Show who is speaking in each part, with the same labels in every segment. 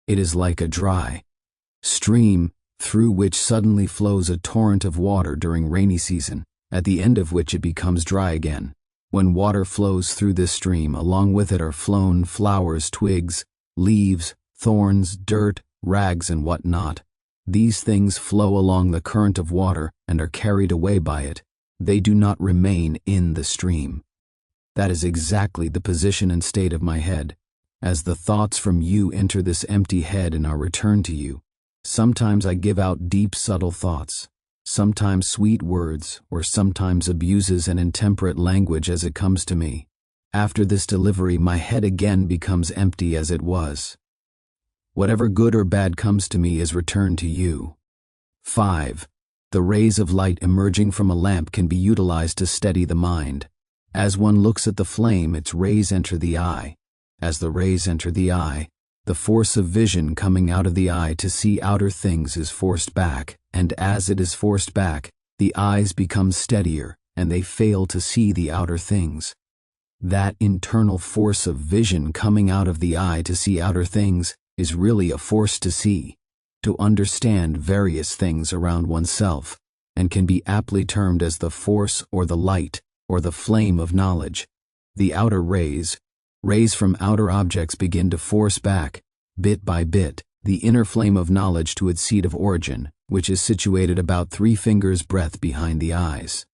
Speaker 1: It is like a dry stream through which suddenly flows a torrent of water during rainy season, at the end of which it becomes dry again. When water flows through this stream, along with it are flown flowers, twigs, leaves, thorns, dirt, rags, and what not. These things flow along the current of water and are carried away by it. They do not remain in the stream. That is exactly the position and state of my head. As the thoughts from you enter this empty head and are returned to you, sometimes I give out deep, subtle thoughts, sometimes sweet words, or sometimes abuses and intemperate language as it comes to me. After this delivery, my head again becomes empty as it was. Whatever good or bad comes to me is returned to you. 5. The rays of light emerging from a lamp can be utilized to steady the mind. As one looks at the flame, its rays enter the eye. As the rays enter the eye, the force of vision coming out of the eye to see outer things is forced back, and as it is forced back, the eyes become steadier, and they fail to see the outer things. That internal force of vision coming out of the eye to see outer things is really a force to see, to understand various things around oneself, and can be aptly termed as the force or the light or the flame of knowledge. The outer rays from outer objects begin to force back, bit by bit, the inner flame of knowledge to its seat of origin, which is situated about 3 fingers' breadth behind the eyes.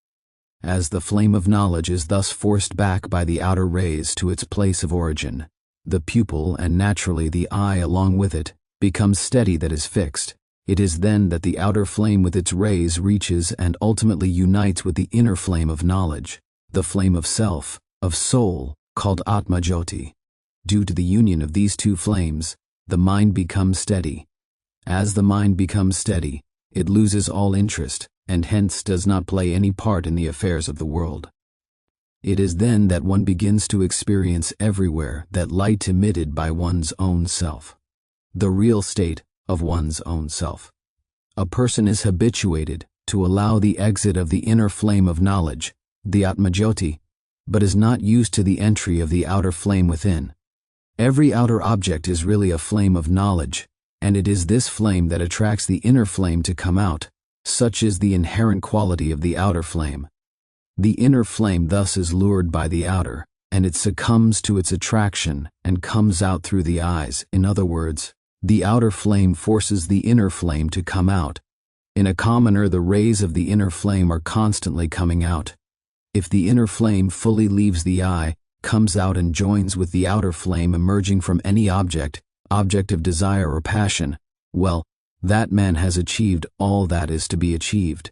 Speaker 1: As the flame of knowledge is thus forced back by the outer rays to its place of origin, the pupil, and naturally the eye along with it, becomes steady, that is fixed. It is then that the outer flame with its rays reaches and ultimately unites with the inner flame of knowledge, the flame of self, of soul, called Atma Jyoti. Due to the union of these two flames, the mind becomes steady. As the mind becomes steady, it loses all interest, and hence does not play any part in the affairs of the world. It is then that one begins to experience everywhere that light emitted by one's own self, the real state of one's own self. A person is habituated to allow the exit of the inner flame of knowledge, the Atma Jyoti, but is not used to the entry of the outer flame within. Every outer object is really a flame of knowledge, and it is this flame that attracts the inner flame to come out. Such is the inherent quality of the outer flame. The inner flame thus is lured by the outer, and it succumbs to its attraction and comes out through the eyes. In other words, the outer flame forces the inner flame to come out. In a commoner, the rays of the inner flame are constantly coming out. If the inner flame fully leaves the eye, comes out and joins with the outer flame emerging from any object of desire or passion, well, that man has achieved all that is to be achieved.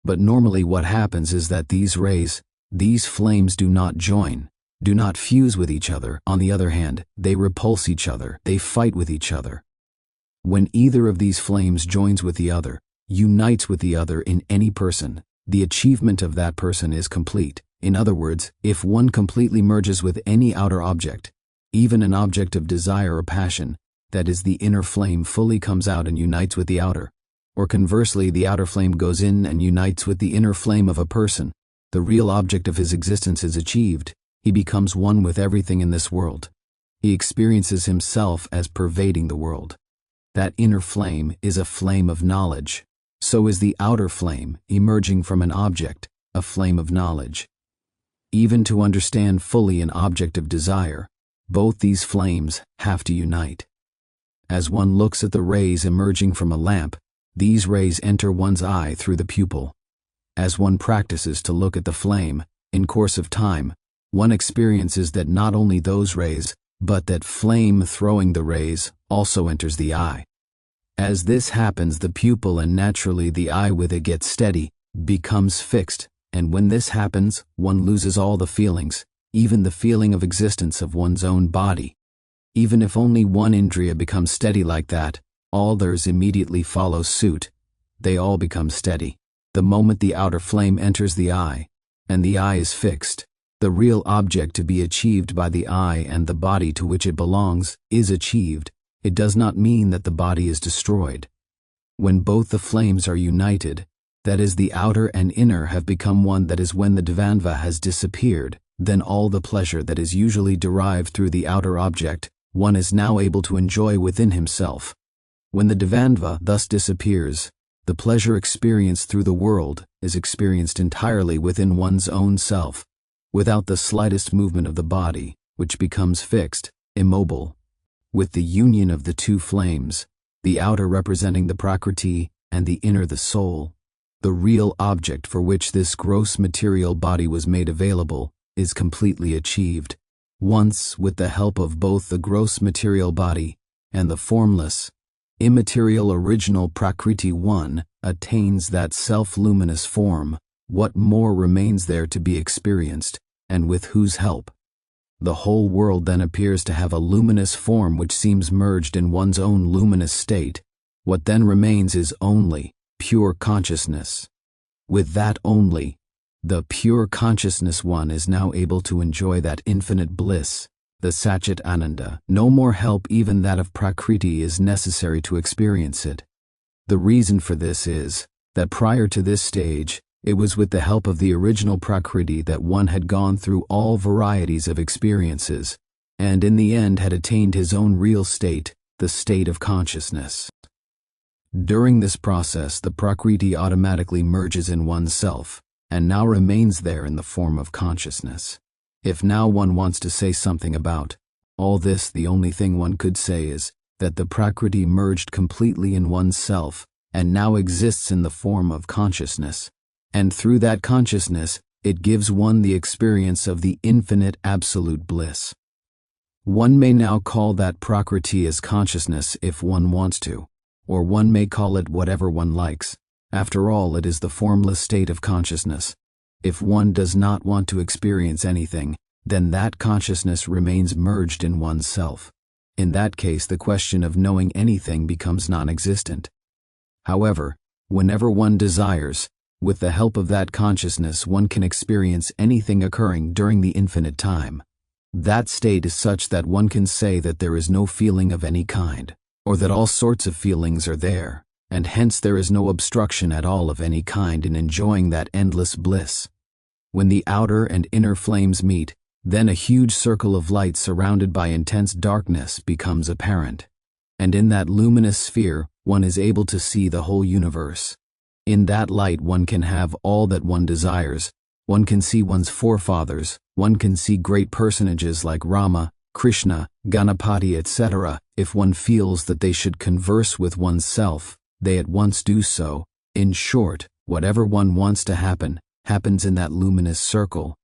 Speaker 1: But normally what happens is that these rays, these flames do not join, do not fuse with each other. On the other hand, they repulse each other, they fight with each other. When either of these flames joins with the other, unites with the other in any person, the achievement of that person is complete. In other words, if one completely merges with any outer object, even an object of desire or passion, that is, the inner flame fully comes out and unites with the outer. Or conversely, the outer flame goes in and unites with the inner flame of a person, the real object of his existence is achieved. He becomes one with everything in this world. He experiences himself as pervading the world. That inner flame is a flame of knowledge. So is the outer flame, emerging from an object, a flame of knowledge. Even to understand fully an object of desire, both these flames have to unite. As one looks at the rays emerging from a lamp, these rays enter one's eye through the pupil. As one practices to look at the flame, in course of time, one experiences that not only those rays, but that flame throwing the rays also enters the eye. As this happens, the pupil and naturally the eye with it gets steady, becomes fixed, and when this happens, one loses all the feelings, even the feeling of existence of one's own body. Even if only one indriya becomes steady like that, all others immediately follow suit. They all become steady. The moment the outer flame enters the eye, and the eye is fixed, the real object to be achieved by the eye and the body to which it belongs is achieved. It does not mean that the body is destroyed. When both the flames are united, that is, the outer and inner have become one, that is, when the dvandva has disappeared, then all the pleasure that is usually derived through the outer object one is now able to enjoy within himself. When the Dvandva thus disappears, the pleasure experienced through the world is experienced entirely within one's own self, without the slightest movement of the body, which becomes fixed, immobile. With the union of the two flames, the outer representing the Prakriti and the inner the soul, the real object for which this gross material body was made available is completely achieved. Once, with the help of both the gross material body and the formless, immaterial original Prakriti, one attains that self-luminous form, what more remains there to be experienced, and with whose help? The whole world then appears to have a luminous form which seems merged in one's own luminous state. What then remains is only pure consciousness. With that only, the pure consciousness, one is now able to enjoy that infinite bliss, the Satchit Ananda. No more help, even that of Prakriti, is necessary to experience it. The reason for this is that prior to this stage, it was with the help of the original Prakriti that one had gone through all varieties of experiences, and in the end had attained his own real state, the state of consciousness. During this process, the Prakriti automatically merges in oneself, and now remains there in the form of consciousness. If now one wants to say something about all this, the only thing one could say is that the Prakriti merged completely in oneself and now exists in the form of consciousness, and through that consciousness it gives one the experience of the infinite absolute bliss. One may now call that Prakriti as consciousness if one wants to, or one may call it whatever one likes. After all, it is the formless state of consciousness. If one does not want to experience anything, then that consciousness remains merged in oneself. In that case, the question of knowing anything becomes non-existent. However, whenever one desires, with the help of that consciousness, one can experience anything occurring during the infinite time. That state is such that one can say that there is no feeling of any kind, or that all sorts of feelings are there, and hence there is no obstruction at all of any kind in enjoying that endless bliss. When the outer and inner flames meet, then a huge circle of light surrounded by intense darkness becomes apparent, and in that luminous sphere one is able to see the whole universe. In that light one can have all that one desires. One can see one's forefathers, one can see great personages like Rama, Krishna, Ganapati, etc. If one feels that they should converse with oneself, they at once do so. In short, whatever one wants to happen, happens in that luminous circle.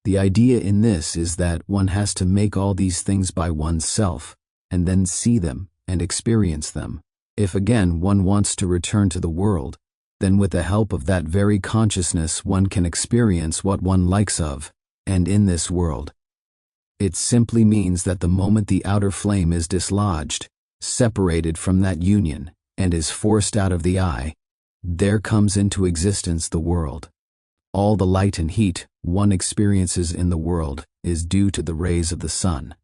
Speaker 1: The idea in this is that one has to make all these things by oneself, and then see them and experience them. If again one wants to return to the world, then with the help of that very consciousness one can experience what one likes of, and in this world. It simply means that the moment the outer flame is dislodged, separated from that union, and is forced out of the eye, there comes into existence the world. All the light and heat one experiences in the world is due to the rays of the sun.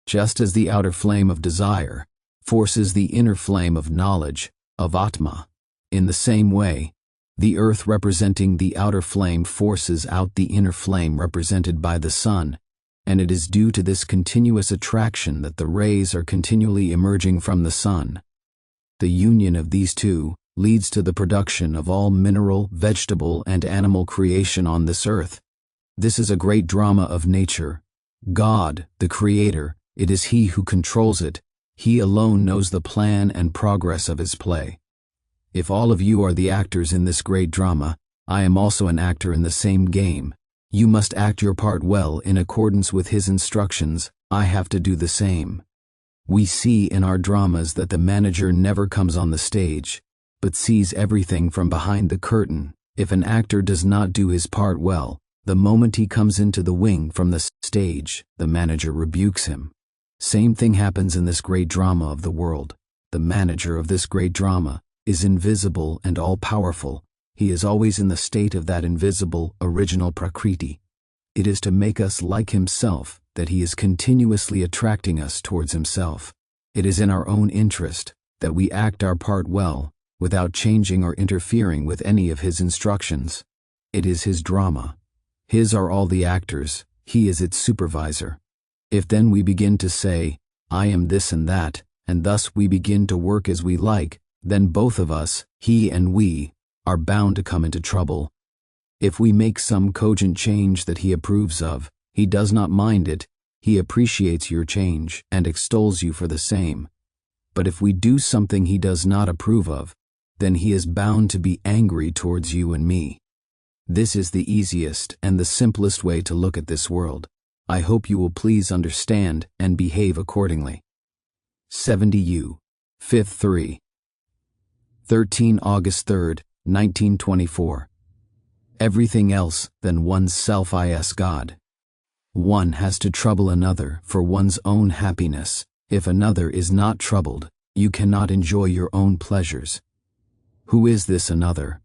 Speaker 1: Just as the outer flame of desire forces the inner flame of knowledge, of Atma, in the same way, the earth representing the outer flame forces out the inner flame represented by the sun, and it is due to this continuous attraction that the rays are continually emerging from the sun. The union of these two leads to the production of all mineral, vegetable, and animal creation on this earth. This is a great drama of nature. God, the Creator, it is He who controls it. He alone knows the plan and progress of His play. If all of you are the actors in this great drama, I am also an actor in the same game. You must act your part well in accordance with His instructions. I have to do the same. We see in our dramas that the manager never comes on the stage, but sees everything from behind the curtain. If an actor does not do his part well, the moment he comes into the wing from the stage, the manager rebukes him. Same thing happens in this great drama of the world. The manager of this great drama is invisible and all-powerful. He is always in the state of that invisible, original Prakriti. It is to make us like himself that he is continuously attracting us towards himself. It is in our own interest that we act our part well, without changing or interfering with any of his instructions. It is his drama. His are all the actors, he is its supervisor. If then we begin to say, I am this and that, and thus we begin to work as we like, then both of us, he and we, are bound to come into trouble. If we make some cogent change that he approves of, he does not mind it, he appreciates your change and extols you for the same. But if we do something he does not approve of, then he is bound to be angry towards you and me. This is the easiest and the simplest way to look at this world. I hope you will please understand and behave accordingly. 70U, 5th 3. 13 August 3rd, 1924. Everything else than one's self is God. One has to trouble another for one's own happiness. If another is not troubled, you cannot enjoy your own pleasures. Who is this another?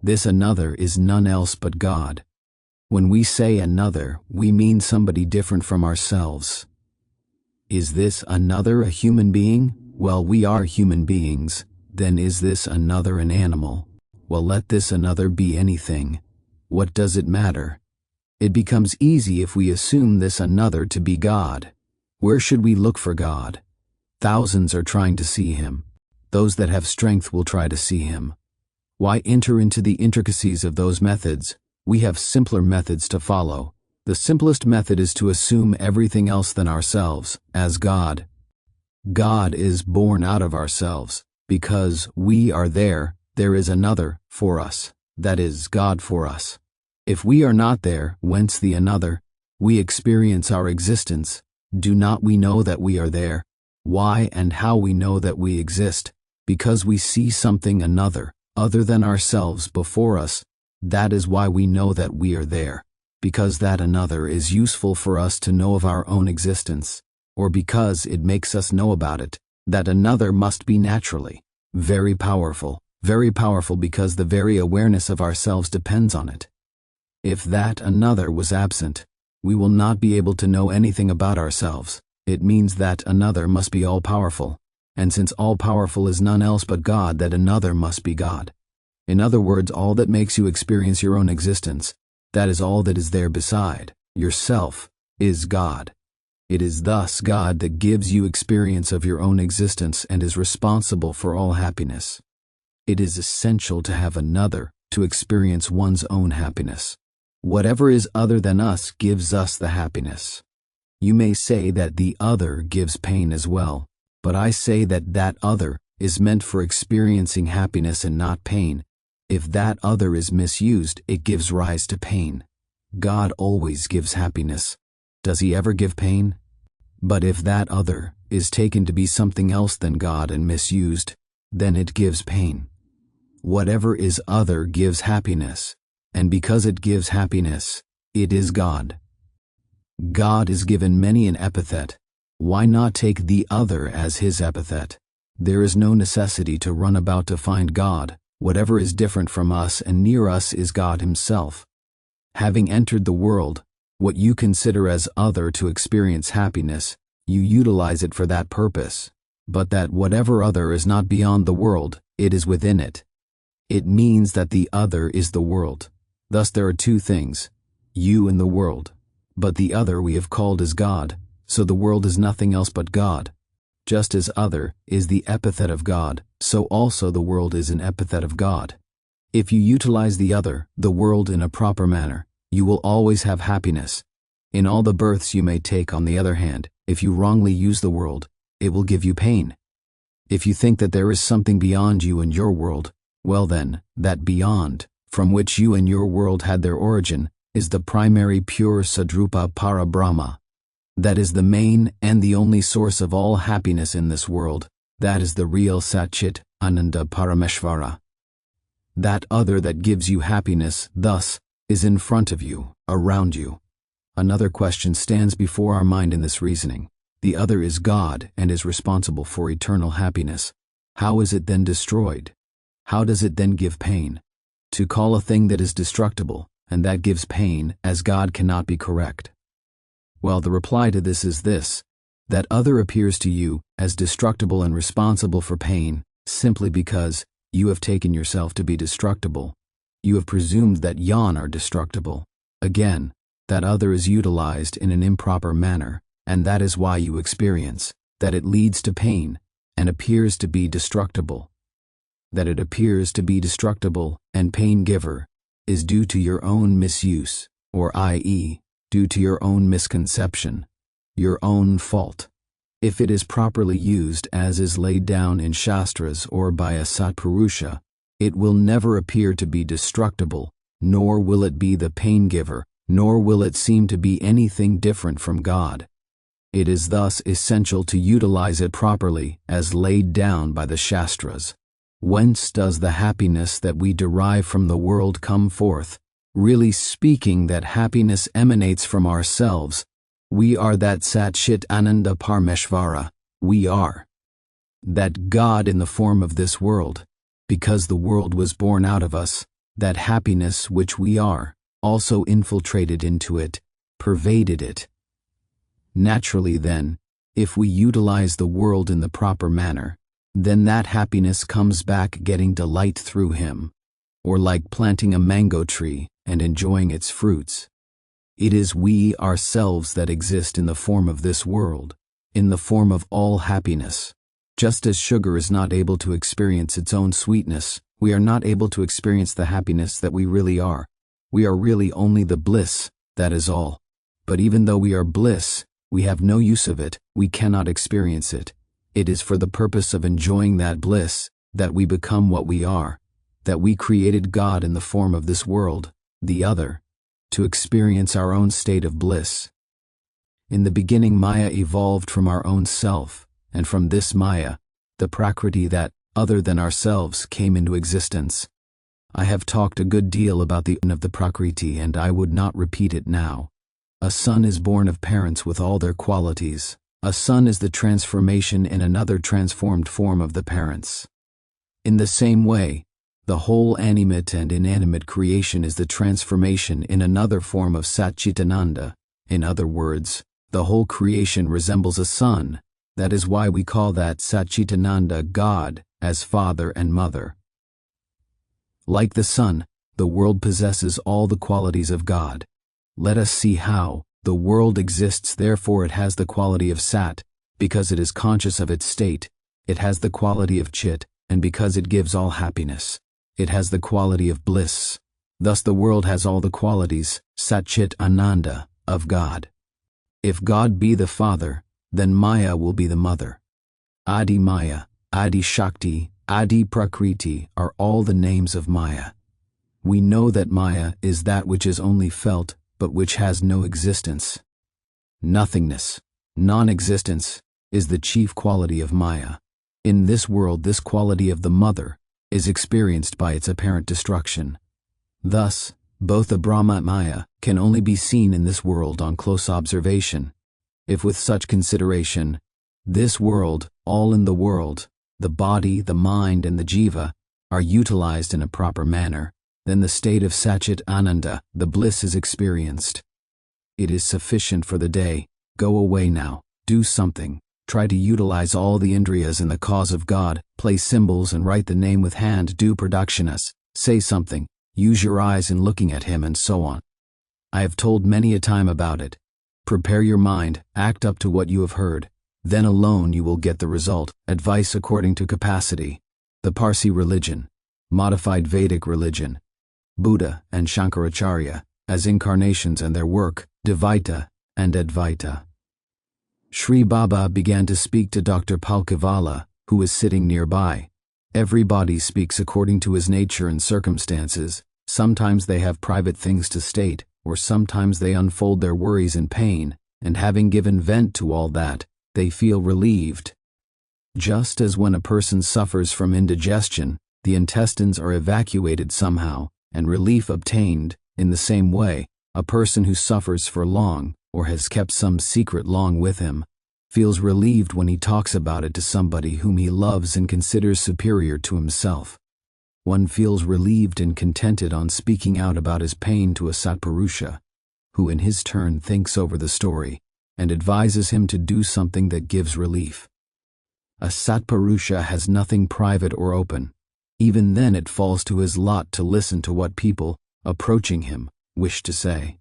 Speaker 1: This another is none else but God. When we say another, we mean somebody different from ourselves. Is this another a human being? Well, we are human beings. Then is this another an animal? Well, let this another be anything. What does it matter? It becomes easy if we assume this another to be God. Where should we look for God? Thousands are trying to see him. Those that have strength will try to see him. Why enter into the intricacies of those methods? We have simpler methods to follow. The simplest method is to assume everything else than ourselves as God. God is born out of ourselves. Because we are there is another for us, that is, God for us. If we are not there, whence the another? We experience our existence. Do not we know that we are there? Why and how we know that we exist? Because we see something another, other than ourselves before us. That is why we know that we are there. Because that another is useful for us to know of our own existence, or because it makes us know about it. That another must be naturally very powerful because the very awareness of ourselves depends on it. If that another was absent, we will not be able to know anything about ourselves. It means that another must be all-powerful, and since all-powerful is none else but God, that another must be God. In other words, all that makes you experience your own existence, that is all that is there beside yourself, is God. It is thus God that gives you experience of your own existence and is responsible for all happiness. It is essential to have another to experience one's own happiness. Whatever is other than us gives us the happiness. You may say that the other gives pain as well, but I say that that other is meant for experiencing happiness and not pain. If that other is misused, it gives rise to pain. God always gives happiness. Does he ever give pain? But if that other is taken to be something else than God and misused, then it gives pain. Whatever is other gives happiness, and because it gives happiness, it is God. God is given many an epithet. Why not take the other as his epithet? There is no necessity to run about to find God. Whatever is different from us and near us is God himself. Having entered the world, what you consider as other to experience happiness, you utilize it for that purpose. But that whatever other is not beyond the world, it is within it. It means that the other is the world. Thus there are two things, you and the world. But the other we have called as God, so the world is nothing else but God. Just as other is the epithet of God, so also the world is an epithet of God. If you utilize the other, the world, in a proper manner, you will always have happiness. In all the births you may take, on the other hand, if you wrongly use the world, it will give you pain. If you think that there is something beyond you and your world, well then, that beyond, from which you and your world had their origin, is the primary pure Sadrupa Para Brahma. That is the main and the only source of all happiness in this world. That is the real Satchit Ananda Parameshvara. That other that gives you happiness, thus, is in front of you, around you. Another question stands before our mind in this reasoning. The other is God and is responsible for eternal happiness. How is it then destroyed? How does it then give pain? To call a thing that is destructible and that gives pain as God cannot be correct. Well, the reply to this is this: that other appears to you as destructible and responsible for pain simply because you have taken yourself to be destructible. You have presumed that yon are destructible. Again, that other is utilized in an improper manner, and that is why you experience that it leads to pain and appears to be destructible. That it appears to be destructible and pain-giver is due to your own misuse, or i.e., due to your own misconception, your own fault. If it is properly used as is laid down in Shastras or by a Satpurusha, it will never appear to be destructible, nor will it be the pain-giver, nor will it seem to be anything different from God. It is thus essential to utilize it properly as laid down by the Shastras. Whence does the happiness that we derive from the world come forth? Really speaking, that happiness emanates from ourselves. We are that Sat Chit Ananda Parmeshvara. We are that God in the form of this world, because the world was born out of us. That happiness which we are also infiltrated into it, pervaded it. Naturally then, if we utilize the world in the proper manner, then that happiness comes back getting delight through him, or like planting a mango tree and enjoying its fruits. It is we ourselves that exist in the form of this world, in the form of all happiness. Just as sugar is not able to experience its own sweetness, we are not able to experience the happiness that we really are. We are really only the bliss, that is all. But even though we are bliss, we have no use of it, we cannot experience it. It is for the purpose of enjoying that bliss that we become what we are, that we created God in the form of this world, the other, to experience our own state of bliss. In the beginning, Maya evolved from our own self, and from this Maya, the Prakriti that, other than ourselves, came into existence. I have talked a good deal about the of the Prakriti, and I would not repeat it now. A son is born of parents with all their qualities. A son is the transformation in another transformed form of the parents. In the same way, the whole animate and inanimate creation is the transformation in another form of Satchitananda. In other words, the whole creation resembles a son. That is why we call that Satchitananda God as father and mother. Like the son, the world possesses all the qualities of God. Let us see how. The world exists, therefore it has the quality of Sat, because it is conscious of its state. It has the quality of Chit, and because it gives all happiness, it has the quality of bliss. Thus the world has all the qualities, Sat Chit Ananda, of God. If God be the father, then Maya will be the mother. Adi Maya, Adi Shakti, Adi Prakriti are all the names of Maya. We know that Maya is that which is only felt, but which has no existence. Nothingness, non-existence, is the chief quality of Maya. In this world, this quality of the mother is experienced by its apparent destruction. Thus, both the Brahma and Maya can only be seen in this world on close observation. If with such consideration, this world, all in the world, the body, the mind, and the jiva, are utilized in a proper manner, then the state of Satchit Ananda, the bliss, is experienced. It is sufficient for the day. Go away now, do something, try to utilize all the indriyas in the cause of God, play cymbals and write the name with hand, do pradakshinas, say something, use your eyes in looking at him, and so on. I have told many a time about it. Prepare your mind, act up to what you have heard, then alone you will get the result. Advice according to capacity. The Parsi religion, modified Vedic religion, Buddha and Shankaracharya as incarnations, and their work, Dvaita and Advaita. Sri Baba began to speak to Dr. Palkivala, who was sitting nearby. Everybody speaks according to his nature and circumstances. Sometimes they have private things to state, or sometimes they unfold their worries and pain, and having given vent to all that, they feel relieved. Just as when a person suffers from indigestion, the intestines are evacuated somehow, and relief obtained, in the same way, a person who suffers for long, or has kept some secret long with him, feels relieved when he talks about it to somebody whom he loves and considers superior to himself. One feels relieved and contented on speaking out about his pain to a Satpurusha, who in his turn thinks over the story and advises him to do something that gives relief. A Satpurusha has nothing private or open. Even then it falls to his lot to listen to what people, approaching him, wish to say.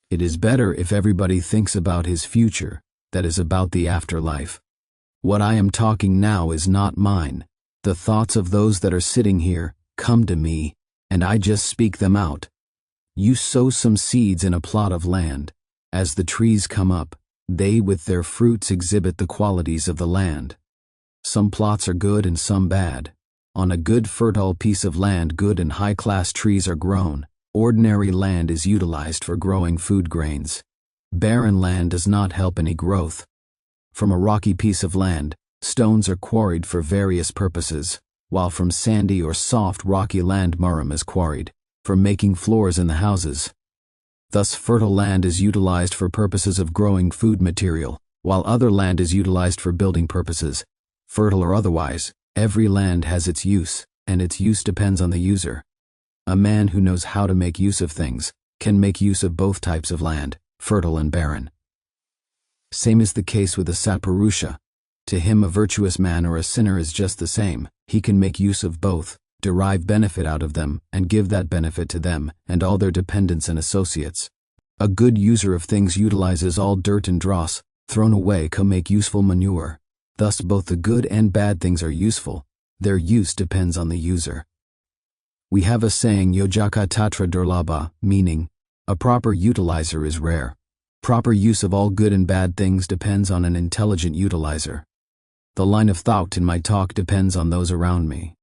Speaker 1: It is better if everybody thinks about his future, that is about the afterlife. What I am talking now is not mine. The thoughts of those that are sitting here come to me, and I just speak them out. You sow some seeds in a plot of land. As the trees come up, they with their fruits exhibit the qualities of the land. Some plots are good and some bad. On a good fertile piece of land, good and high-class trees are grown. Ordinary land is utilized for growing food grains. Barren land does not help any growth. From a rocky piece of land, stones are quarried for various purposes, while from sandy or soft rocky land murum is quarried, for making floors in the houses. Thus fertile land is utilized for purposes of growing food material, while other land is utilized for building purposes. Fertile or otherwise, every land has its use, and its use depends on the user. A man who knows how to make use of things can make use of both types of land, fertile and barren. Same is the case with a Satpurusha. To him a virtuous man or a sinner is just the same. He can make use of both, derive benefit out of them, and give that benefit to them and all their dependents and associates. A good user of things utilizes all dirt and dross, thrown away to make useful manure. Thus both the good and bad things are useful. Their use depends on the user. We have a saying Yojaka Tatra Durlabha, meaning, a proper utilizer is rare. Proper use of all good and bad things depends on an intelligent utilizer. The line of thought in my talk depends on those around me.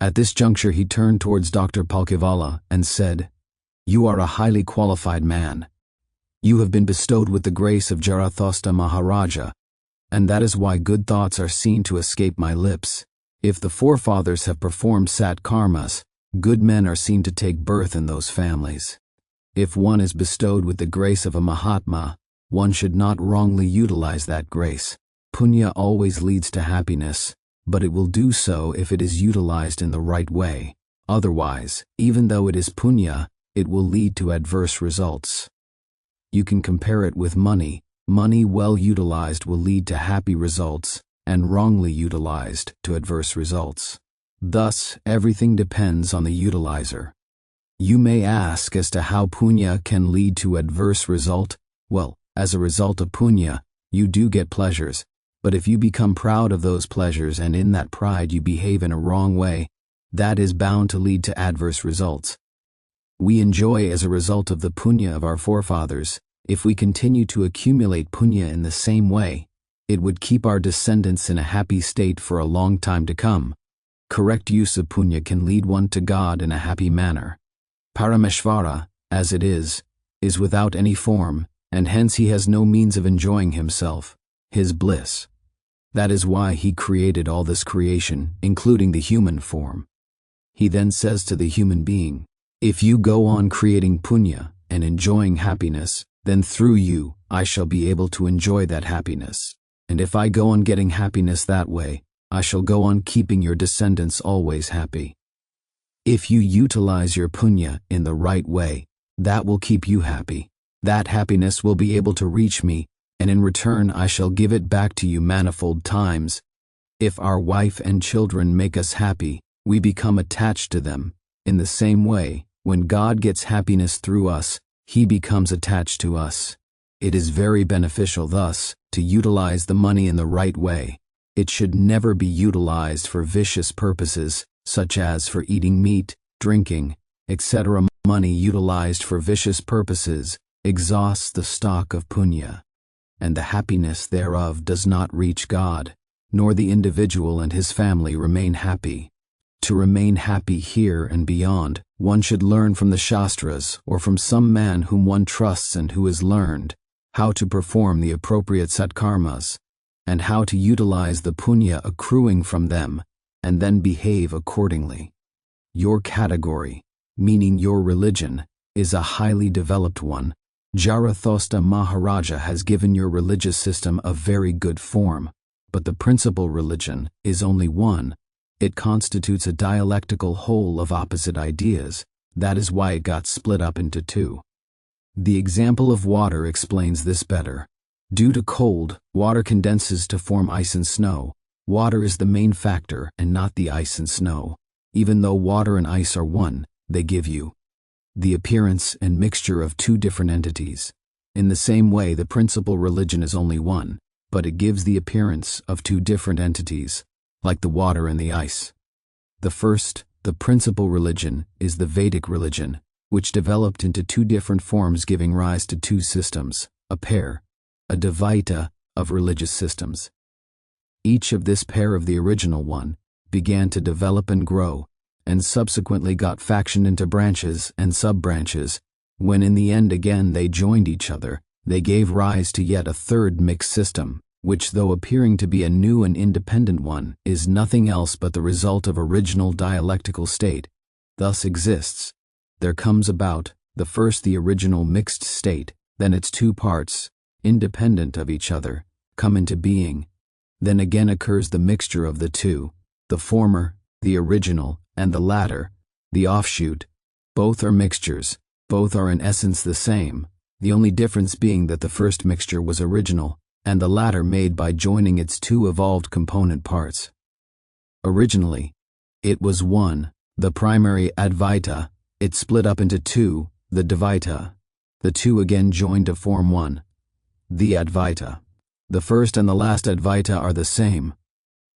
Speaker 1: At this juncture he turned towards Dr. Palkivala and said, "You are a highly qualified man. You have been bestowed with the grace of Jarathosta Maharaja, and that is why good thoughts are seen to escape my lips. If the forefathers have performed sat karmas, good men are seen to take birth in those families. If one is bestowed with the grace of a Mahatma, one should not wrongly utilize that grace. Punya always leads to happiness, but it will do so if it is utilized in the right way. Otherwise, even though it is punya, it will lead to adverse results. You can compare it with money. Money well utilized will lead to happy results, and wrongly utilized to adverse results. Thus, everything depends on the utilizer. You may ask as to how punya can lead to adverse result. Well, as a result of punya, you do get pleasures, but if you become proud of those pleasures and in that pride you behave in a wrong way, that is bound to lead to adverse results. We enjoy as a result of the punya of our forefathers. If we continue to accumulate punya in the same way, it would keep our descendants in a happy state for a long time to come. Correct use of punya can lead one to God in a happy manner. Parameshvara, as it is without any form, and hence he has no means of enjoying himself, his bliss. That is why he created all this creation, including the human form. He then says to the human being, if you go on creating punya and enjoying happiness, then through you I shall be able to enjoy that happiness. And if I go on getting happiness that way, I shall go on keeping your descendants always happy. If you utilize your punya in the right way, that will keep you happy. That happiness will be able to reach me, and in return I shall give it back to you manifold times. If our wife and children make us happy, we become attached to them. In the same way, when God gets happiness through us, He becomes attached to us. It is very beneficial thus to utilize the money in the right way. It should never be utilized for vicious purposes, such as for eating meat, drinking, etc. Money utilized for vicious purposes exhausts the stock of punya, and the happiness thereof does not reach God, nor the individual and his family remain happy. To remain happy here and beyond, one should learn from the Shastras or from some man whom one trusts and who has learned how to perform the appropriate satkarmas, and how to utilize the punya accruing from them, and then behave accordingly. Your category, meaning your religion, is a highly developed one. Jarathosta Maharaja has given your religious system a very good form, but the principal religion is only one. It constitutes a dialectical whole of opposite ideas. That is why it got split up into two. The example of water explains this better. Due to cold, water condenses to form ice and snow. Water is the main factor and not the ice and snow. Even though water and ice are one, they give you the appearance and mixture of two different entities. In the same way, the principal religion is only one, but it gives the appearance of two different entities, like the water and the ice. The first, the principal religion, is the Vedic religion, which developed into two different forms, giving rise to two systems, a pair, a Dvaita, of religious systems. Each of this pair of the original one began to develop and grow, and subsequently got factioned into branches and sub-branches. When in the end again they joined each other, they gave rise to yet a third mixed system, which, though appearing to be a new and independent one, is nothing else but the result of original dialectical state, thus exists. There comes about, the first the original mixed state, then its two parts, independent of each other, come into being. Then again occurs the mixture of the two, the former, the original, and the latter, the offshoot. Both are mixtures, both are in essence the same, the only difference being that the first mixture was original, and the latter made by joining its two evolved component parts. Originally, it was one, the primary Advaita. It split up into two, the Dvaita. The two again joined to form one, the Advaita. The first and the last Advaita are the same.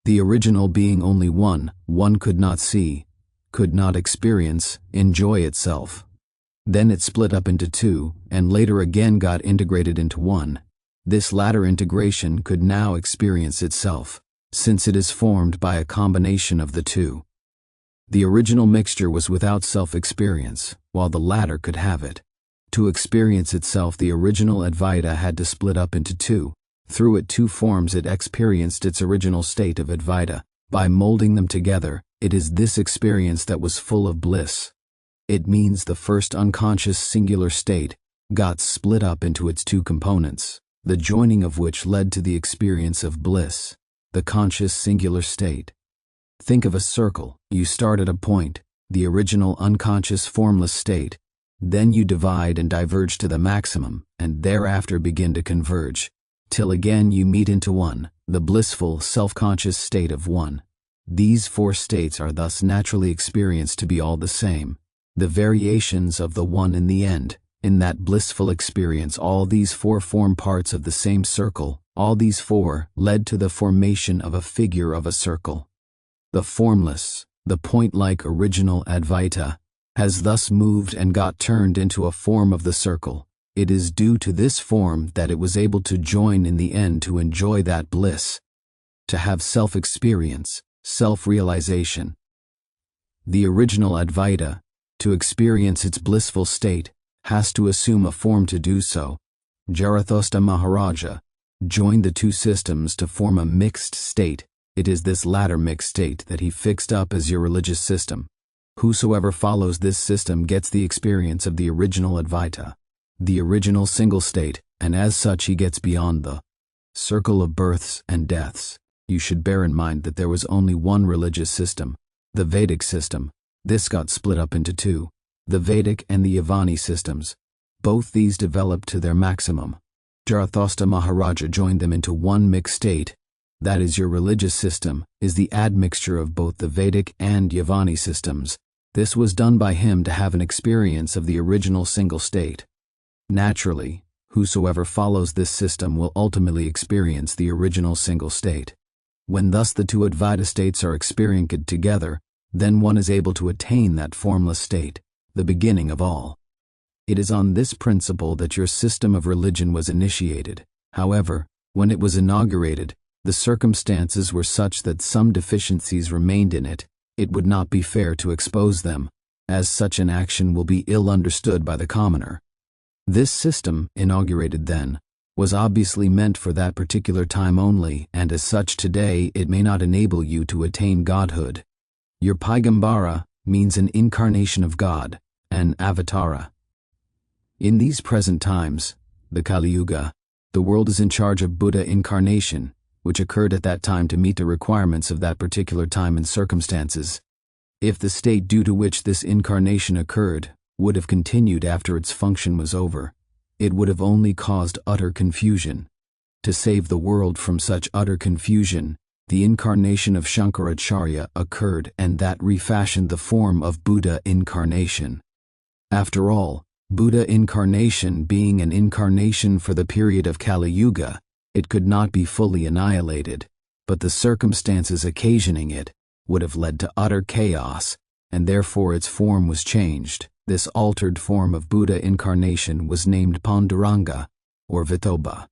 Speaker 1: The original being only one could not see, could not experience, enjoy itself. Then it split up into two, and later again got integrated into one. This latter integration could now experience itself, since it is formed by a combination of the two. The original mixture was without self-experience, while the latter could have it. To experience itself, the original Advaita had to split up into two. Through it two forms it experienced its original state of Advaita. By molding them together, it is this experience that was full of bliss. It means the first unconscious singular state got split up into its two components, the joining of which led to the experience of bliss, the conscious singular state. Think of a circle. You start at a point, the original unconscious formless state, then you divide and diverge to the maximum, and thereafter begin to converge, till again you meet into one, the blissful, self-conscious state of one. These four states are thus naturally experienced to be all the same, the variations of the one in the end. In that blissful experience, all these four form parts of the same circle. All these four led to the formation of a figure of a circle. The formless, the point-like original Advaita, has thus moved and got turned into a form of the circle. It is due to this form that it was able to join in the end to enjoy that bliss, to have self-experience, self-realization. The original Advaita, to experience its blissful state, has to assume a form to do so. Zarathustra Maharaja joined the two systems to form a mixed state. It is this latter mixed state that he fixed up as your religious system. Whosoever follows this system gets the experience of the original Advaita, the original single state, and as such he gets beyond the circle of births and deaths. You should bear in mind that there was only one religious system, the Vedic system. This got split up into two, the Vedic and the Yavani systems. Both these developed to their maximum. Zarathustra Maharaja joined them into one mixed state. That is, your religious system is the admixture of both the Vedic and Yavani systems. This was done by him to have an experience of the original single state. Naturally, whosoever follows this system will ultimately experience the original single state. When thus the two Advaita states are experienced together, then one is able to attain that formless state, the beginning of all. It is on this principle that your system of religion was initiated. However, when it was inaugurated, the circumstances were such that some deficiencies remained in it. It would not be fair to expose them, as such an action will be ill understood by the commoner. This system, inaugurated then, was obviously meant for that particular time only, and as such today it may not enable you to attain godhood. Your Paigambara means an incarnation of God, an avatara. In these present times, the Kali Yuga, the world is in charge of Buddha incarnation, which occurred at that time to meet the requirements of that particular time and circumstances. If the state due to which this incarnation occurred would have continued after its function was over, it would have only caused utter confusion. To save the world from such utter confusion, the incarnation of Shankaracharya occurred, and that refashioned the form of Buddha incarnation. After all, Buddha incarnation being an incarnation for the period of Kali Yuga, It could not be fully annihilated, but the circumstances occasioning it would have led to utter chaos, and therefore its form was changed. This altered form of Buddha incarnation was named Panduranga, or Vitoba.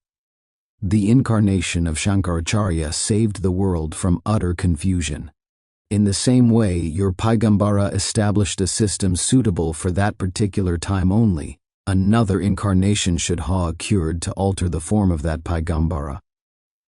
Speaker 1: The incarnation of Shankaracharya saved the world from utter confusion. In the same way, your Paigambara established a system suitable for that particular time only. Another incarnation should ha occurred to alter the form of that Paigambara.